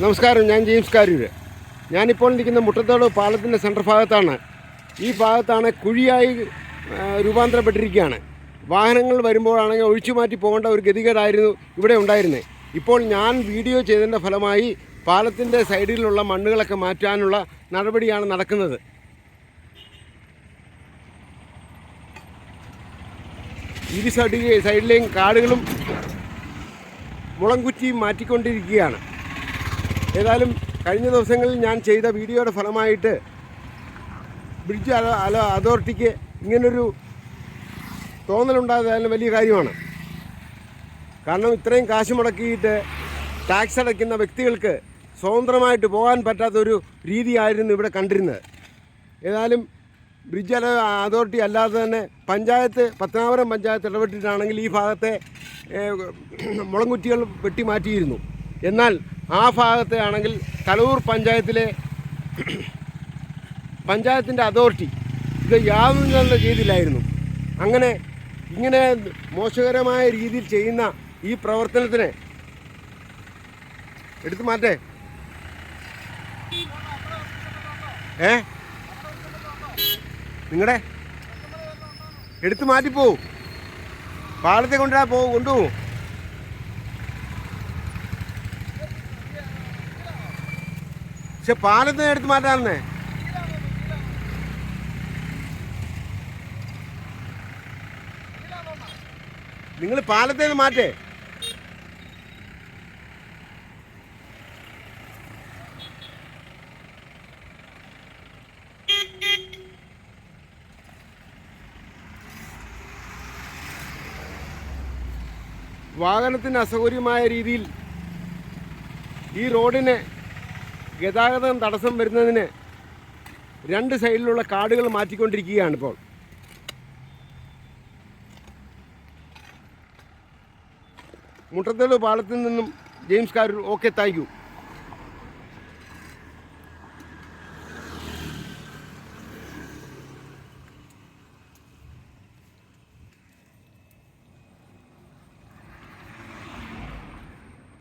നമസ്കാരം, ഞാൻ ജെയിംസ് കാരൂർ. ഞാനിപ്പോൾ നിൽക്കുന്ന മുട്ടത്തോട് പാലത്തിൻ്റെ സെൻട്രൽ ഭാഗത്താണ്. ഈ ഭാഗത്താണ് കുഴിയായി രൂപാന്തരപ്പെട്ടിരിക്കുകയാണ്. വാഹനങ്ങൾ വരുമ്പോഴാണെങ്കിൽ ഒഴിച്ചു മാറ്റി പോകേണ്ട ഒരു ഗതികേടായിരുന്നു ഇവിടെ ഉണ്ടായിരുന്നത്. ഇപ്പോൾ ഞാൻ വീഡിയോ ചെയ്തതിൻ്റെ ഫലമായി പാലത്തിൻ്റെ സൈഡിലുള്ള മണ്ണുകളൊക്കെ മാറ്റാനുള്ള നടപടിയാണ് നടക്കുന്നത്. ഇരു സൈഡിലെയും കാടുകളും മുളംകുറ്റിയും മാറ്റിക്കൊണ്ടിരിക്കുകയാണ്. ഏതായാലും കഴിഞ്ഞ ദിവസങ്ങളിൽ ഞാൻ ചെയ്ത വീഡിയോയുടെ ഫലമായിട്ട് ബ്രിഡ്ജ് അതോറിറ്റിക്ക് ഇങ്ങനൊരു തോന്നലുണ്ടായതായാലും വലിയ കാര്യമാണ്. കാരണം ഇത്രയും കാശ് മുടക്കിയിട്ട് ടാക്സ് അടയ്ക്കുന്ന വ്യക്തികൾക്ക് സ്വതന്ത്രമായിട്ട് പോകാൻ പറ്റാത്തൊരു രീതിയായിരുന്നു ഇവിടെ കണ്ടിരുന്നത്. ഏതായാലും ബ്രിഡ്ജ് അതോറിറ്റി അല്ലാതെ തന്നെ പത്തനാപുരം പഞ്ചായത്ത് ഇടപെട്ടിട്ടാണെങ്കിൽ ഈ ഭാഗത്തെ മുളംകുറ്റികൾ വെട്ടി മാറ്റിയിരുന്നു. എന്നാൽ ആ ഭാഗത്തെ ആണെങ്കിൽ കലൂർ പഞ്ചായത്തിൻ്റെ അതോറിറ്റി ഇത് യാതൊന്നും തന്നെ ചെയ്തില്ലായിരുന്നു. ഇങ്ങനെ മോശകരമായ രീതിയിൽ ചെയ്യുന്ന ഈ പ്രവർത്തനത്തിന് എടുത്തു മാറ്റേ നിങ്ങളുടെ എടുത്തു മാറ്റിപ്പോവും. പാലത്തെ കൊണ്ടുപോകും. പക്ഷെ പാലത്തെ എടുത്ത് മാറ്റാറുന്നേ. നിങ്ങൾ പാലത്തേന്ന് മാറ്റേ. വാഹനത്തിന് അസൗകര്യമായ രീതിയിൽ ഈ റോഡിന് ഗതാഗതം തടസ്സം വരുന്നതിന് രണ്ട് സൈഡിലുള്ള കാടുകൾ മാറ്റിക്കൊണ്ടിരിക്കുകയാണ് ഇപ്പോൾ. മുട്ടത്തോട് പാലത്തിൽ നിന്നും James Karoor. Okay, thank you.